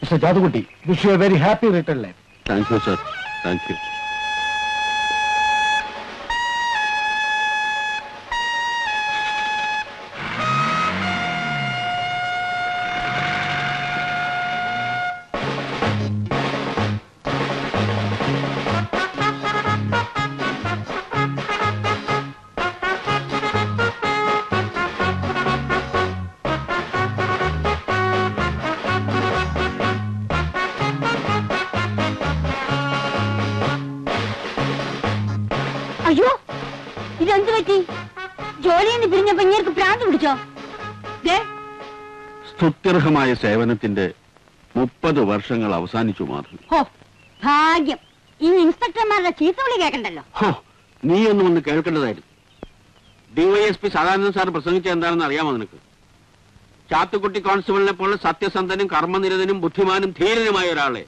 Mister Jathukutty, wish you a very happy return life. Thank you sir, thank you. അയ്യോ, ഇതെന്ത് പറ്റി? ജോലിന്ന് പിരിഞ്ഞപ്പോ ഇങ്ങേർക്ക് ഭ്രാന്ത് പിടിച്ചോ? സ്തുത്യർഹമായ സേവനത്തിന്റെ 30 വർഷങ്ങൾ അവസാനിച്ചു മാധവി. ഹോ, ഭാഗ്യം. ഇനി ഇൻസ്പെക്ടർമാരുടെ ചീത്തവിളി കേൾക്കണ്ടല്ലോ. നീ ഒന്നും ഒന്ന് കേൾക്കേണ്ടതായിരുന്നു. ഡിവൈഎസ്പി സദാനന്ദൻ സാർ പ്രസംഗിച്ച എന്താണെന്ന് അറിയാമോ നിനക്ക്? ചാത്തുക്കുട്ടി കോൺസ്റ്റബിളിനെ പോലെ സത്യസന്ധനും കർമ്മനിരതനും ബുദ്ധിമാനും ധീരനുമായ ഒരാളെ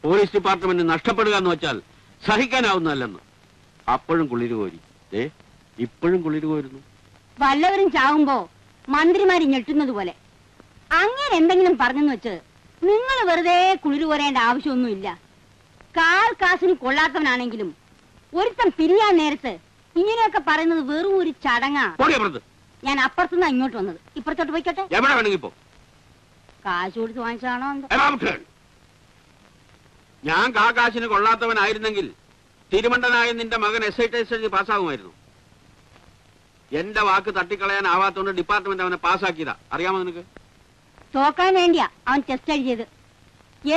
പോലീസ് ഡിപ്പാർട്ട്മെന്റ് നഷ്ടപ്പെടുക എന്ന് വെച്ചാൽ സഹിക്കാനാവുന്നതല്ലെന്ന്. അപ്പോഴും കുളിര് കോരി, ഇപ്പോഴും കുളിര് കോരുന്നു. വല്ലവരും ചാവുമ്പോ മന്ത്രിമാര് ഞെട്ടുന്നത് പോലെ അങ്ങനെ എന്തെങ്കിലും പറഞ്ഞെന്ന് വെച്ച് നിങ്ങൾ വെറുതെ കുളിര് കോരേണ്ട ആവശ്യമൊന്നുമില്ല. കാൽ കാശിന് കൊള്ളാത്തവനാണെങ്കിലും ഒരുത്തൻ പിരിയാൻ നേരത്ത് ഇങ്ങനെയൊക്കെ പറയുന്നത് വെറും ഒരു ചടങ്ങാ. ഞാൻ അപ്പുറത്തുനിന്നാ ഇങ്ങോട്ട് വന്നത്. ഇപ്പുറത്തോട്ട് പോയിക്കോട്ടെ. കാശ് കൊടുത്ത് വാങ്ങിച്ചാണോ എന്തോ? ഞാൻ കാശിന് കൊള്ളാത്തവനായിരുന്നെങ്കിൽ തിരുമണ്ടനായ നിന്റെ മകൻ SI പാസ്സാകുമായിരുന്നു. എന്റെ വാക്ക് തട്ടിക്കളയാനാവാത്തോണ്ട് ഡിപ്പാർട്ട്മെന്റ് അവനെ പാസ്സാക്കിയതാ. അറിയാമോ നിനക്ക്? തോക്കാൻ വേണ്ടിയാ അവൻ ടെസ്റ്റ് എഴുതിയത്.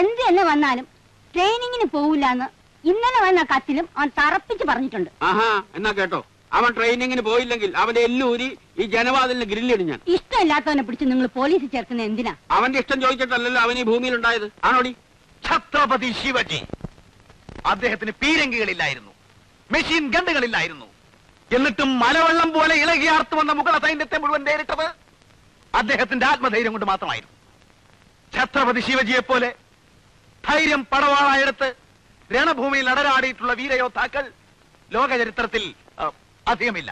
എന്ത് തന്നെ വന്നാലും ട്രെയിനിങ്ങിന് പോവില്ലാന്ന് ഇന്നലെ വന്ന കത്തിലും അവൻ തറപ്പിച്ച് പറഞ്ഞിട്ടുണ്ട്. ആഹാ, എന്നാ കേട്ടോ, അവൻ ട്രെയിനിങ്ങിന് പോയില്ലെങ്കിൽ അവന്റെ എല്ലൂരി ഈ ജനവാതിലിന് ഗ്രില്ലിടും ഞാൻ. ഇഷ്ടമില്ലാത്തവനെ പിടിച്ച് നിങ്ങൾ പോലീസിൽ ചേർക്കുന്ന എന്തിനാ? അവന്റെ ഇഷ്ടം ചോദിച്ചിട്ടല്ലല്ലോ അവൻ ഈ ഭൂമിയിൽ ഉണ്ടായത്. ആണോടി? ഛത്രപതി ശിവജി അദ്ദേഹത്തിന് പീരങ്കികളില്ലായിരുന്നു, മെഷീൻ ഗണ്ടുകളില്ലായിരുന്നു. എന്നിട്ടും മലവെള്ളം പോലെ ഇളകിയാർത്തു വന്ന മുഗള സൈന്യത്തെ മുഴുവൻ നേരിട്ടത് അദ്ദേഹത്തിന്റെ ആത്മധൈര്യം കൊണ്ട് മാത്രമായിരുന്നു. ഛത്രപതി ശിവജിയെ പോലെ ധൈര്യം പടവാളായെടുത്ത് രണഭൂമിയിൽ അടരാടിയിട്ടുള്ള വീരയോദ്ധാക്കൾ ലോകചരിത്രത്തിൽ അധികമില്ല.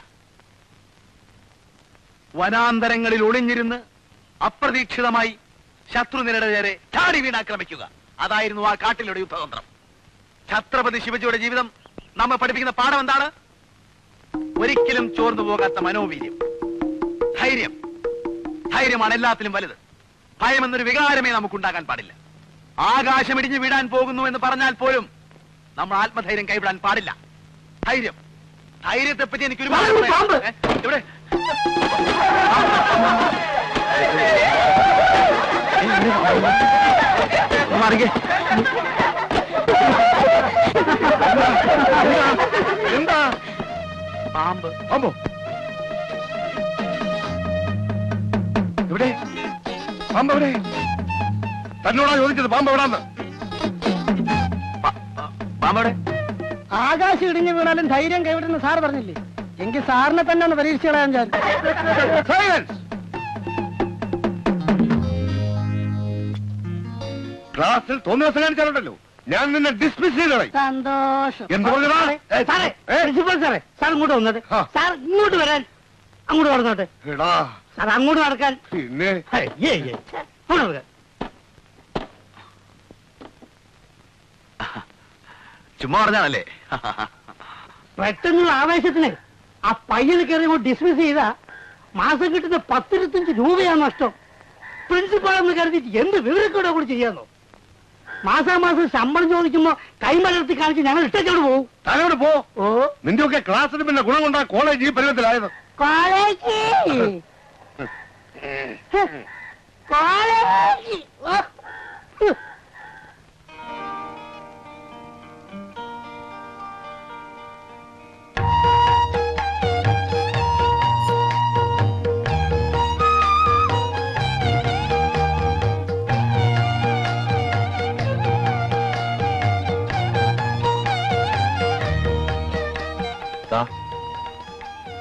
വനാന്തരങ്ങളിൽ ഒളിഞ്ഞിരുന്ന് അപ്രതീക്ഷിതമായി ശത്രുനിരയുടെ നേരെ ചാടി വീണാക്രമിക്കുക, അതായിരുന്നു ആ കാട്ടിലൂടെ യുദ്ധതന്ത്രം. ഛത്രപതി ശിവജിയുടെ ജീവിതം നമ്മെ പഠിപ്പിക്കുന്ന പാഠം എന്താണ്? ഒരിക്കലും ചോർന്നു പോകാത്ത മനോവീര്യം, ധൈര്യം. ധൈര്യമാണ് എല്ലാത്തിലും വലുത്. ഭയമെന്നൊരു വികാരമേ നമുക്കുണ്ടാകാൻ പാടില്ല. ആകാശം ഇടിഞ്ഞു വീഴാൻ പോകുന്നു എന്ന് പറഞ്ഞാൽ പോലും നമ്മൾ ആത്മധൈര്യം കൈവിടാൻ പാടില്ല. ധൈര്യം, ധൈര്യത്തെ പറ്റി എനിക്ക് ഒരുപാട് ഇവിടെ എന്താ പാമ്പ്? പാമ്പോ? എവിടെ പാമ്പ്? എവിടെ? തന്നോടാ ചോദിച്ചത് പാമ്പ് എവിടാന്ന്? പാമ്പവിടെ? ആകാശം ഇടിഞ്ഞു വീണാലും ധൈര്യം കൈവിടുന്ന സാർ പറഞ്ഞില്ലേ? എങ്കിൽ സാറിനെ തന്നെ ഒന്ന് പരീക്ഷിച്ച് കളയാൻ ഞാൻ. ക്ലാസ്സിൽ തോന്നിയ ദിവസം കാണിച്ചാലുണ്ടല്ലോ ഞാൻ നിന്നെ ഡിസ്മിസ് ചെയ്ത് കളയും. സന്തോഷം. പ്രിൻസിപ്പൽ സാറേ, സാർ ഇങ്ങോട്ട് വന്നത്. സാർ ഇങ്ങോട്ട് വരാൻ. അങ്ങോട്ട് നടന്നോട്ടെ. സാർ അങ്ങോട്ട് നടക്കാൻ. പിന്നെ ചുമ്മാ പറഞ്ഞാണല്ലേ? പെട്ടെന്നുള്ള ആവേശത്തിന് ആ പയ്യന് കയറി ഡിസ്മിസ് ചെയ്താ മാസം കിട്ടുന്ന 10-25 രൂപയാണ് നഷ്ടം. പ്രിൻസിപ്പാളെന്ന് കരുതിയിട്ട് എന്ത് വിവരക്കൂടെ കൂടി ചെയ്യാന്നോ? മാസാമാസം ശമ്പളം ചോദിക്കുമ്പോ കൈമലർത്തി കാണിച്ച് ഞങ്ങൾ ഇട്ടോട് പോകും. തന്നോട് പോ. ഓ, നിന്റെ ഒക്കെ ക്ലാസ്സിന് പിന്നെ ഗുണം കൊണ്ടാ കോളേജ് ഈ പരുവത്തിലായത്. കോളേജ് കോളേജ്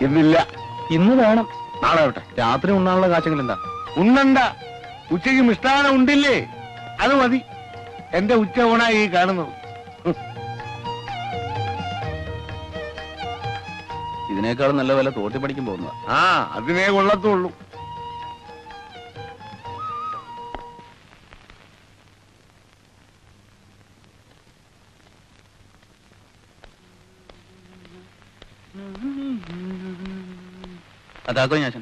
ഇന്നില്ല, ഇന്ന് വേണം. നാളെ ആവട്ടെ. രാത്രി ഉണ്ണാനുള്ള കാശങ്ങൾ എന്താ? ഉണ്ണണ്ട, ഉച്ചയ്ക്ക് മിഷ്ടാനം ഉണ്ടില്ലേ, അത് മതി. എന്റെ ഉച്ച ഊണായി ഈ കാണുന്നത്. ഇതിനേക്കാളും നല്ല വില തോട്ടി പഠിക്കും പോകുന്ന. ആ, അതിനേ കൊള്ളത്തുള്ളൂ. അതാക്കോ ഞാൻ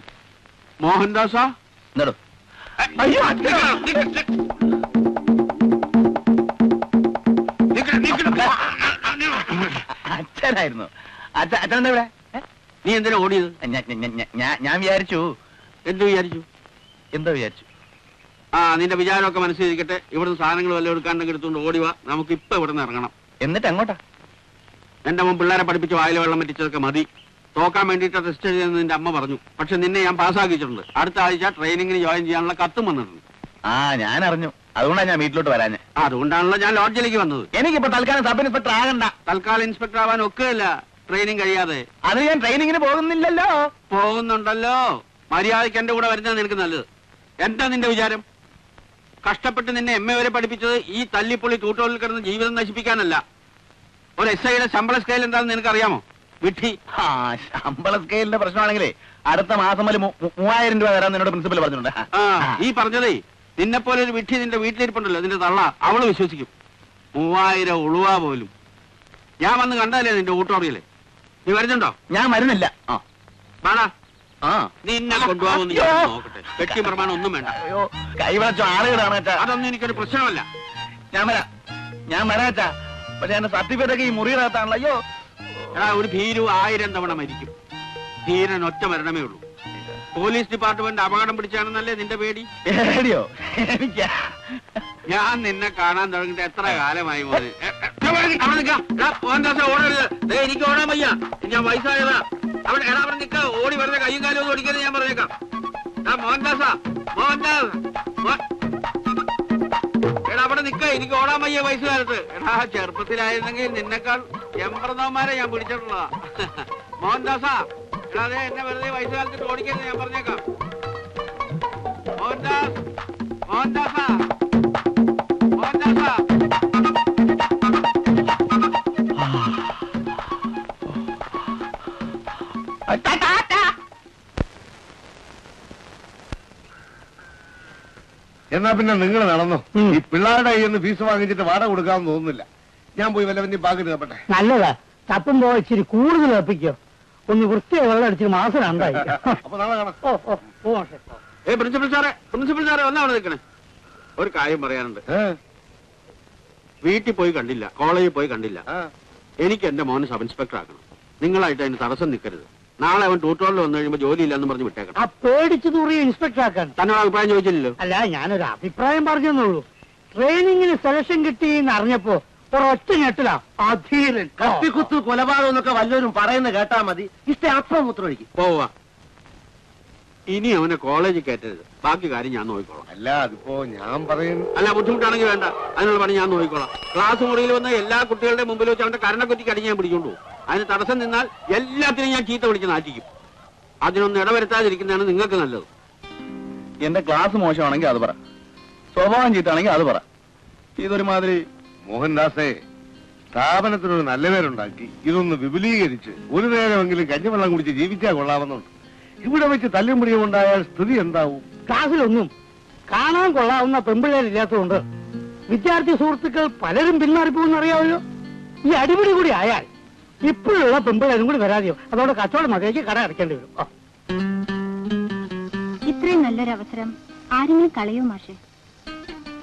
മോഹൻദാസാ എന്താടോ അയ്യോ അച്ഛനായിരുന്നു. അച്ഛനെന്താ ഇവിടെ? നീ എന്തിനാ ഓടിയത്? ഞാൻ വിചാരിച്ചു. എന്ത് വിചാരിച്ചു? എന്താ വിചാരിച്ചു? ആ നിന്റെ വിചാരമൊക്കെ മനസ്സിലിരിക്കട്ടെ. ഇവിടുന്ന് സാധനങ്ങൾ വല്ലതും എടുക്കാണ്ടെങ്കിൽ എടുത്തുകൊണ്ട് ഓടിവാ. നമുക്ക് ഇപ്പൊ ഇവിടുന്ന് ഇറങ്ങണം. എന്നിട്ട് എങ്ങോട്ടാ? എന്റെ മുമ്പ് പിള്ളേരെ പഠിപ്പിച്ച് വായിലെ വെള്ളം പറ്റിച്ചതൊക്കെ മതി. തോക്കാൻ വേണ്ടിയിട്ട് ടെസ്റ്റ് എഴുതിയെന്ന് നിന്റെ അമ്മ പറഞ്ഞു. പക്ഷെ നിന്നെ ഞാൻ പാസ്സാക്കിയിട്ടുണ്ട്. അടുത്ത ആഴ്ച ട്രെയിനിങ്ങിന് ജോയിൻ ചെയ്യാനുള്ള കത്തും വന്നിട്ടുണ്ട്. ആ ഞാൻ അറിഞ്ഞു. അതുകൊണ്ടാണ് ഞാൻ വീട്ടിലോട്ട് വരാഞ്ഞ്. അതുകൊണ്ടാണല്ലോ ഞാൻ ലോഡ്ജിലേക്ക് വന്നത്. എനിക്കിപ്പോ തൽക്കാലം സബ് ഇൻസ്പെക്ടർ ആകണ്ട. തൽക്കാലം ഇൻസ്പെക്ടർ ആവാൻ ഒക്കെയല്ല, ട്രെയിനിങ് കഴിയാതെ. അത് ഞാൻ ട്രെയിനിങ്ങിന് പോകുന്നില്ലല്ലോ. പോകുന്നുണ്ടല്ലോ. മര്യാദയ്ക്ക് എന്റെ കൂടെ വരുന്നത് നിനക്ക് നല്ലത്. എന്താ നിന്റെ വിചാരം? കഷ്ടപ്പെട്ട് നിന്നെ എം എ വരെ പഠിപ്പിച്ചത് ഈ തല്ലിപ്പൊളി തൂട്ടോളിൽ കിടന്ന് ജീവിതം നശിപ്പിക്കാനല്ല. ഒരു എസ് ഐയുടെ ശമ്പള സ്കെയിൽ എന്താണെന്ന് നിനക്കറിയാമോ? വിഡ്ഢി. ആ ശമ്പള സ്കെയിലിന്റെ പ്രശ്നമാണെങ്കിലേ അടുത്ത മാസം മുതൽ 3000 രൂപ തരാൻ നിന്നോട് പ്രിൻസിപ്പൽ പറഞ്ഞിട്ടുണ്ട്. ഈ പറഞ്ഞതേ നിന്നെ പോലെ ഒരു വിഡ്ഢി നിന്റെ വീട്ടിലിരിപ്പുണ്ടല്ലോ, നിന്റെ തള്ള, അവള് വിശ്വസിക്കും. 3000 ഉളുവ പോലും. ഞാൻ വന്ന് കണ്ടല്ലേ നിന്റെ ഊട്ടോറിയല്ലേ? നീ വരുന്നുണ്ടോ? ഞാൻ വരുന്നില്ല. വേണ നിന്നെ കൊണ്ടുപോകാമെന്ന് ഞാൻ നോക്കട്ടെ. കെട്ടി പ്രമാണം ഒന്നും വേണ്ട. കൈവച്ച ആളുകളാണ്. അതൊന്നും എനിക്കൊരു പ്രശ്നമല്ല. ഞാൻ വരാച്ചാ. പക്ഷെ എന്റെ സർട്ടിഫിക്കറ്റ് ഒക്കെ ഈ മുറിയിനകത്താണല്ലോ. അയ്യോ എടാ, ഒരു ഭീരു 1000 തവണ മരിക്കും. ധീരൻ ഒറ്റ മരണമേ ഉള്ളൂ. പോലീസ് ഡിപ്പാർട്ട്മെന്റ് അപകടം പിടിച്ചാണെന്നല്ലേ നിന്റെ പേടി? പേടിയോ? ഞാൻ നിന്നെ കാണാൻ തുടങ്ങിട്ട് എത്ര കാലമായി മോനെ. ഓടരുത്. എനിക്ക് ഓടാൻ വയ്യ. ഞാൻ വയസ്സായതാ. അവിടെ നിക്ക. ഓടി വെറുതെ കയ്യും കാലും ഒന്നും ഓടിക്കരുത് ഞാൻ പറഞ്ഞേക്കാം. മോഹൻദാസാ, മോഹൻദാസ് എടാ അവിടെ നിക്ക. എനിക്ക് ഓടാൻ വയ്യ വയസ്സുകാലത്ത്. എടാ ചെറുപ്പത്തിലായിരുന്നെങ്കിൽ നിന്നെക്കാൾ എംപ്രദവന്മാരെ ഞാൻ പിടിച്ചിട്ടുള്ളതാ. മോഹൻദാസാ, എടാ അതെ എന്നെ വെറുതെ വയസ്സുകാലത്ത് ഓടിക്കരുത് ഞാൻ പറഞ്ഞേക്കാം. മോഹൻദാസ്, മോഹൻദാസാ, മോഹൻദാസാ. എന്നാ പിന്നെ നിങ്ങൾ നടന്നോ. ഈ പിള്ളേരുടെ കയ്യിൽ നിന്ന് ഫീസ് വാങ്ങിച്ചിട്ട് വാടക കൊടുക്കാമെന്ന് തോന്നുന്നില്ല. ഞാൻ പോയി വല്ല ബാക്കി തപ്പട്ടെ. നല്ലതാ. തപ്പുമ്പോ ഇച്ചിരി കൂടുതൽ തപ്പിക്കോ. ഒന്ന് വൃത്തിയായി വെള്ളം അടിച്ചിട്ട് മാസം രണ്ടായി. അപ്പൊ നാളെ കാണാം. പ്രിൻസിപ്പൽ സാറേ ഒന്നാ അവിടെ നിൽക്കണേ. ഒരു കാര്യം പറയാനുണ്ട്. വീട്ടിൽ പോയി കണ്ടില്ല, കോളേജിൽ പോയി കണ്ടില്ല. എനിക്ക് എന്റെ മോനെ സബ് ഇൻസ്പെക്ടർ ആക്കണം. നിങ്ങളായിട്ട് അതിന് തടസ്സം നിൽക്കരുത്. നാളെ അവൻ ട്യൂട്ടോറിൽ വന്നു കഴിയുമ്പോൾ ജോലിയില്ലെന്ന് പറഞ്ഞ് വിട്ടേക്കണം. ആ പേടിച്ചു തൂറിയ ഇൻസ്പെക്ടർ ആക്കാൻ തന്നോട് അഭിപ്രായം ചോദിച്ചില്ലല്ലോ. അല്ല, ഞാനൊരു അഭിപ്രായം പറഞ്ഞെന്നുള്ളൂ. ട്രെയിനിങ്ങിന് സെലക്ഷൻ കിട്ടിയെന്ന് അറിഞ്ഞപ്പോ ഒരൊറ്റ ഞെട്ടിലാ അധീരൻ. കത്തിക്കുത്ത് കൊലപാതകം എന്നൊക്കെ വല്ലവരും പറയുന്ന കേട്ടാ മതി. ഇഷ്ടം അപ്പം മൂത്രമൊഴിക്കും. പോവാ. ഇനി അവനെ കോളേജിൽ കയറ്റരുത്. ബാക്കി കാര്യം ഞാൻ നോക്കിക്കോളാം. അല്ല അതിപ്പോ ഞാൻ പറയുന്നു. അല്ല ബുദ്ധിമുട്ടാണെങ്കിൽ വേണ്ട. അതിനുള്ള പണി ഞാൻ നോക്കിക്കോളാം. ക്ലാസ് മുറിയിൽ വന്ന എല്ലാ കുട്ടികളുടെ മുമ്പിൽ വെച്ച് അവന്റെ കരണക്കുറ്റിക്ക് അടിഞ്ഞ് ഞാൻ പിടിച്ചോണ്ടു. അതിന് തടസ്സം നിന്നാൽ എല്ലാത്തിനും ഞാൻ ചീത്ത വിളിച്ച് നാറ്റിക്കും. അതിനൊന്നും ഇടവരുത്താതിരിക്കുന്നതാണ് നിങ്ങൾക്ക് നല്ലത്. എന്റെ ക്ലാസ് മോശമാണെങ്കിൽ അത് പറ, സ്വഭാവം ചീത്താണെങ്കിൽ അത് പറ. ഇതൊരുമാതിരി. മോഹൻദാസേ, സ്ഥാപനത്തിനൊരു നല്ല പേരുണ്ടാക്കി ഇതൊന്ന് വിപുലീകരിച്ച് ഒരു നേരമെങ്കിലും കഞ്ഞിവെള്ളം കുടിച്ച് ജീവിച്ചാൽ കൊള്ളാവുന്നുണ്ട്. ഇവിടെ വെച്ച് തല്ലും പിടിയും ഉണ്ടായാൽ സ്ഥിതി എന്താവും? ക്ലാസ്സിലൊന്നും കാണാൻ കൊള്ളാവുന്ന പെമ്പിള്ളേരില്ലാത്തതുകൊണ്ട് വിദ്യാർത്ഥി സുഹൃത്തുക്കൾ പലരും പിന്മാറിപ്പോകുന്നറിയാമല്ലോ. ഈ അടിപിടി കൂടി ആയാൽ ഇപ്പോഴുള്ള പെമ്പിള്ളേരും കൂടി വരാതെയോ. അതോടെ കച്ചവടം മതിയേക്ക് കട അടയ്ക്കേണ്ടി വരും. ഇത്രയും നല്ലൊരു അവസരം ആരെങ്കിലും കളയോ മാഷെ?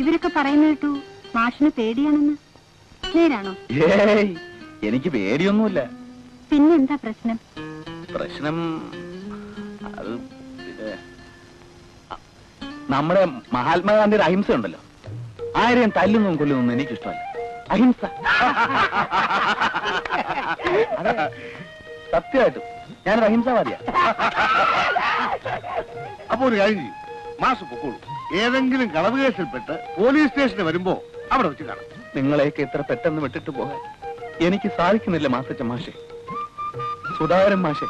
ഇവരൊക്കെ പറയുന്ന കേട്ടു മാഷിന് പേടിയാണെന്ന്. നേരാണോ? ഏയ്, എനിക്ക് പേടിയൊന്നുമില്ല. പിന്നെന്താ പ്രശ്നം? പ്രശ്നം അത് നമ്മുടെ മഹാത്മാഗാന്ധിയുടെ അഹിംസ ഉണ്ടല്ലോ. ആരെയും തല്ലുന്നതും കൊല്ലുന്നതും എനിക്കിഷ്ടമല്ല. അഹിംസ. അതെ, സത്യമായിട്ടും ഞാനൊരു അഹിംസാവാദിയാ. അപ്പൊ ഒരു കാര്യം ചെയ്യും, മാസ് പൊക്കോളൂ. ഏതെങ്കിലും കളവ് കേസിൽപ്പെട്ട് പോലീസ് സ്റ്റേഷനിൽ വരുമ്പോ അവിടെ വെച്ച് കാണാം. നിങ്ങളെയൊക്കെ ഇത്ര പെട്ടെന്ന് വിട്ടിട്ട് പോകാൻ എനിക്ക് സാധിക്കുന്നില്ല മാസച്ച മാഷെ, സുധാകരൻ മാഷെ,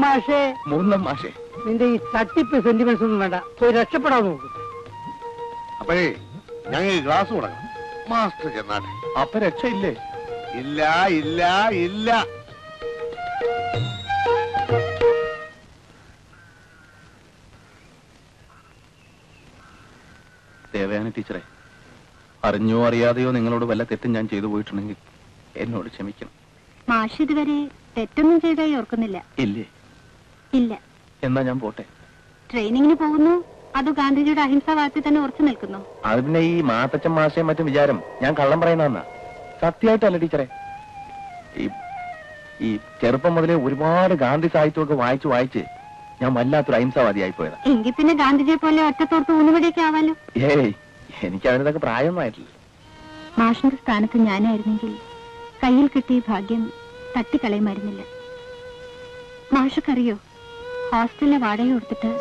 മാഷേ, മൂന്നം മാഷെ. നിന്റെ ഈ തട്ടിപ്പ് സെന്റിമെന്റ്സ് ഒന്നും വേണ്ട. പോയി രക്ഷപ്പെടാൻ നോക്കും. അപ്പോഴേ ഞങ്ങൾ ക്ലാസ് തുടങ്ങാം. മാസ്റ്റർ ചെന്നാട്ടെ. അപ്പൊ രക്ഷയില്ലേ? ഇല്ല ഇല്ല ഇല്ല. ദേവയാനി ടീച്ചറെ, അറിഞ്ഞോ അറിയാതെയോ നിങ്ങളോട് വല്ല തെറ്റും ഞാൻ ചെയ്തു പോയിട്ടുണ്ടെങ്കിൽ എന്നോട് ക്ഷമിക്കണം. മാഷ് ഇതുവരെ തെറ്റൊന്നും ചെയ്തായി ഓർക്കുന്നില്ല. ഇല്ലേ? ഇല്ല. എന്നാ ഞാൻ പോട്ടെ. ട്രെയിനിങ്ങിന് പോകുന്നു അതോ ഗാന്ധിജിയുടെ അഹിംസാവാദത്തിൽ തന്നെ ഉറച്ചു നിൽക്കുന്നു? അത് പിന്നെ ഈ മാത്തച്ഛൻ മാഷയും മറ്റും വിചാരം ഞാൻ കള്ളം പറയുന്നതെന്നാ. സത്യമായിട്ടല്ല ടീച്ചറെ. ഈ ചെറുപ്പം മുതലേ ഒരുപാട് ഗാന്ധി സാഹിത്യമൊക്കെ വായിച്ച് ഞാൻ വല്ലാത്തൊരു അഹിംസാവാദിയായി പോയതാ. എങ്കിൽ പിന്നെ ഗാന്ധിജിയെ പോലെ ഒറ്റത്തോർത്ത് ഊന്നുവടിയൊക്കെ ആവാലോ. ഏയ്, എനിക്ക് അതിനൊക്കെ പ്രായമൊന്നും ആയിട്ടില്ല. മാഷിന്റെ സ്ഥാനത്ത് ഞാനായിരുന്നെങ്കിൽ കയ്യിൽ കിട്ടിയ ഭാഗ്യം തട്ടിക്കളയുമായിരുന്നില്ല. മാഷക്കറിയോ, ഹോസ്റ്റലിലെ വാടക കൊടുത്തിട്ട്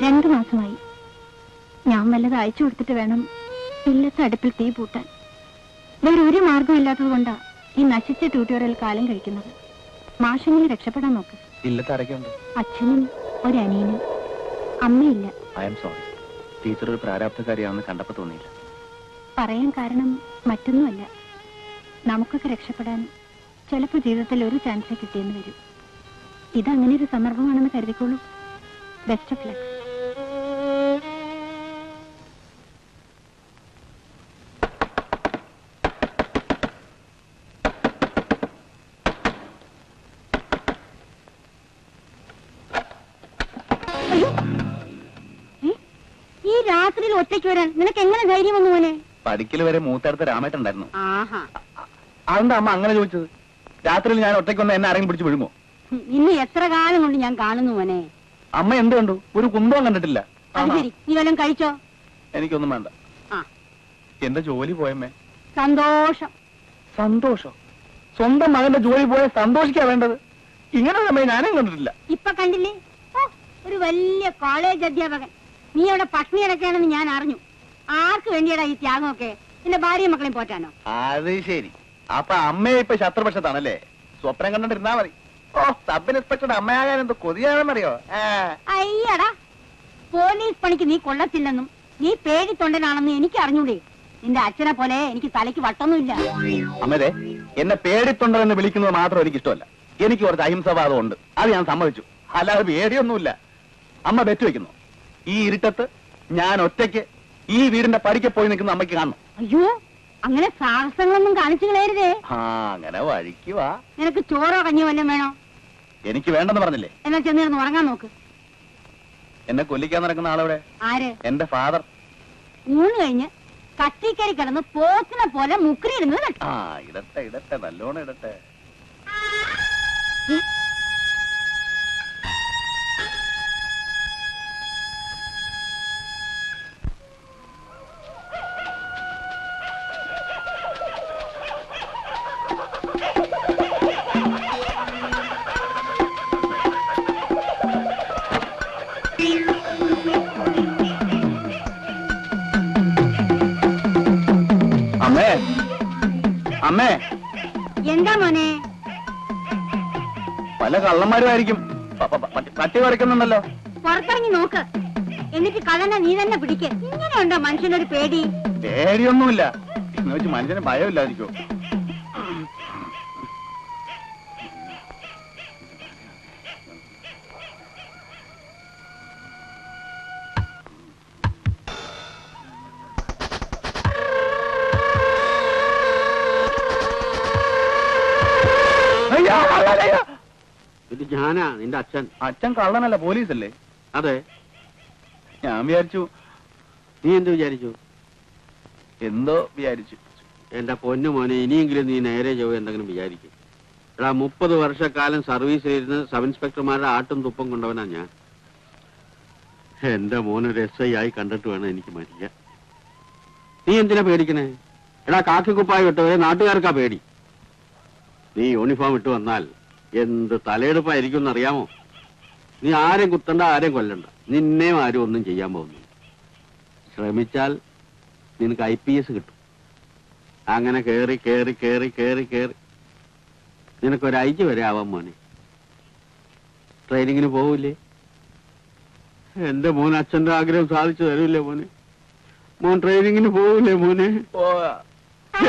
2 മാസമായി. ഞാൻ വല്ലത് അയച്ചു കൊടുത്തിട്ട് വേണം ഇല്ലത്തെ അടുപ്പിൽ തീ പൂട്ടാൻ. വേറെ ഒരു മാർഗം ഇല്ലാത്തത് കൊണ്ടാ ഈ നശിച്ച ട്യൂട്ടോറിയൽ കാലം കഴിക്കുന്നത്. മാഷെങ്കിലും രക്ഷപ്പെടാൻ നോക്ക്. ഇല്ലത്തെ ആരൊക്കെയുണ്ട്? അച്ഛനും ഒരനിയനും. അമ്മയില്ല. I am sorry. ടീച്ചർ ഒരു പ്രാരാബ്ധക്കാരിയാണെന്ന് കണ്ടപ്പോ തോന്നിയില്ല. പറയാൻ കാരണം മറ്റൊന്നുമല്ല, നമുക്കൊക്കെ രക്ഷപ്പെടാൻ ചിലപ്പോൾ ജീവിതത്തിൽ ഒരു ചാൻസ് കിട്ടിയെന്ന് വരും. ഇതങ്ങനെ ഒരു സന്ദർഭമാണെന്ന് കരുതിക്കോളൂ. Best of luck. ഈ രാത്രിയിൽ ഒറ്റയ്ക്ക് വരാൻ നിനക്ക് എങ്ങനെ ധൈര്യം വന്നു മോനെ? പഠിക്കൽ വരെ മൂത്തടുത്ത രാമേട്ടുണ്ടായിരുന്നു. ആഹാ, അതെന്താ അമ്മ അങ്ങനെ ചോദിച്ചത്? രാത്രിയിൽ ഞാൻ ഒറ്റയ്ക്കൊന്ന് എന്നെ ആരെങ്കിലും പിടിച്ച് വിഴുമോ? ഇന്ന് എത്ര കാലം കൊണ്ട് ഞാൻ കാണുന്നു മോനെ. അമ്മ എന്ത് കണ്ടു? ഒരു കുന്തവും കണ്ടിട്ടില്ല. അത് ശരി, നീ വല്ലതും കഴിച്ചോ? എനിക്കൊന്നും വേണ്ട. ആ, എന്റെ ജോലി പോയമ്മേ. സന്തോഷം. സന്തോഷം? സ്വന്തം മകന്റെ ജോലി പോയ സന്തോഷിക്കാ വേണ്ടത്. ഇങ്ങനെ സമയം ഞാനും കണ്ടിട്ടില്ല. ഇപ്പൊ കണ്ടില്ലേ? ഓ, ഒരു വലിയ കോളേജ് അധ്യാപകൻ. നീ അവിടെ പട്ടിണി കിടക്കുകയാണെന്ന് ഞാൻ അറിഞ്ഞു. ആർക്ക് വേണ്ടിയടാ ഈ ത്യാഗമൊക്കെ? നിന്റെ ഭാര്യയും മക്കളെയും പോറ്റാനോ? അത് ശരി. അപ്പൊ അമ്മയെ ഇപ്പൊ ശത്രുപക്ഷത്താണല്ലേ? സ്വപ്നം കണ്ടിരുന്നാ മതി. ഓ, സബ് ഇൻസ്പെക്ടറുടെ അമ്മയാകാൻ എന്തോ കൊതിയാണെന്നറിയോ? അയ്യടാ, പോലീസ് പണിക്ക് നീ കൊള്ളത്തില്ലെന്നും നീ പേടിത്തൊണ്ടനാണെന്നും എനിക്ക് അറിഞ്ഞൂടെ? നിന്റെ അച്ഛനെ പോലെ എനിക്ക് തലയ്ക്ക് വട്ടൊന്നുമില്ല. അമ്മേ, എന്നെ പേടിത്തൊണ്ടെന്ന് വിളിക്കുന്നത് മാത്രം എനിക്ക് ഇഷ്ടമല്ല. എനിക്ക് കുറച്ച് അഹിംസവാദം ഉണ്ട്, അത് ഞാൻ സമ്മതിച്ചു. അല്ലാതെ പേടിയൊന്നുമില്ല. അമ്മ ബെറ്റ് വെക്കുന്നു, ഈ ഇരുട്ടത്ത് ഞാൻ ഒറ്റയ്ക്ക് ഈ വീടിന്റെ പടിക്ക് പോയി നിൽക്കുന്ന അമ്മയ്ക്ക് കാണണം. അയ്യോ, അങ്ങനെ സാഹസങ്ങളൊന്നും കാണിച്ചു കളയരുതേ. അങ്ങനെ വഴിക്കുവാ. നിനക്ക് ചോറോ കഞ്ഞിയോ വല്ലതും വേണോ? എനിക്ക് വേണ്ടെന്ന് പറഞ്ഞില്ലേ? എന്നാ ചെന്നിരുന്ന് ഉറങ്ങാൻ നോക്ക്. എന്നെ കൊല്ലിക്കാൻ നടക്കുന്ന ആളെവിടെ? ആര്? എന്റെ ഫാദർ. ഊണ് കഴിഞ്ഞ് കത്തിക്കരി കിടന്ന് പോത്തിനെ പോലെ മുക്കിരിടുന്നത് കേട്ടോ. ഇടട്ടെ നല്ലോണം ഇടട്ടെ. അമ്മേ, എന്താ മോനെ? പല കള്ളന്മാരുമായിരിക്കും. പട്ടി പറിക്കുന്നുണ്ടല്ലോ. പുറത്തിറങ്ങി നോക്ക്, എന്നിട്ട് കള്ളനെ നീ തന്നെ പിടിക്ക്. ഇങ്ങനെയുണ്ടോ മനുഷ്യനൊരു പേടി? പേടിയൊന്നുമില്ല എന്ന് വെച്ച് മനുഷ്യന് ഭയമില്ലാതിരിക്കോ? ഇത് ഞാനാ, നിന്റെ അച്ഛൻ. അച്ഛൻ കള്ളനല്ല, പോലീസല്ലേ? അതെ. ഞാൻ വിചാരിച്ചു. നീ എന്ത് വിചാരിച്ചു? എന്തോ വിചാരിച്ചു. എന്റെ പൊന്നു മോനെ, ഇനിയെങ്കിലും നീ നേരെ ചൊവ്വ എന്തെങ്കിലും വിചാരിക്കും. എടാ, 30 വർഷക്കാലം സർവീസിലിരുന്ന് സബ് ഇൻസ്പെക്ടർമാരുടെ ആട്ടും തുപ്പം കൊണ്ടവനാ ഞാൻ. എന്റെ മോനൊരു SI ആയി കണ്ടിട്ട് വേണം എനിക്ക് മരിക്കാൻ. നീ എന്തിനാ പേടിക്കണേ? എടാ, കാക്കിക്കുപ്പായി ഇട്ടവരെ നാട്ടുകാർക്കാ പേടി. നീ യൂണിഫോം ഇട്ട് വന്നാൽ എന്ത് തലയെടുപ്പായിരിക്കും എന്നറിയാമോ? നീ ആരെയും കുത്തണ്ട, ആരെയും കൊല്ലണ്ട. നിന്നെയും ആരും ഒന്നും ചെയ്യാൻ പോകുന്നു. ശ്രമിച്ചാൽ നിനക്ക് IPS കിട്ടും. അങ്ങനെ കേറി കേറി കേറി കേറി കേറി നിനക്കൊരു IG വരെ ആവാൻ മോനെ. ട്രെയിനിങ്ങിന് പോവില്ലേ? എന്റെ മോൻ അച്ഛന്റെ ആഗ്രഹം സാധിച്ചു തരൂല്ലേ മോനെ? മോൻ ട്രെയിനിങ്ങിന് പോവില്ലേ മോനെ?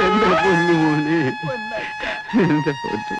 എന്റെ പൊന്നു മോനെ, എന്റെ പൊന്നു.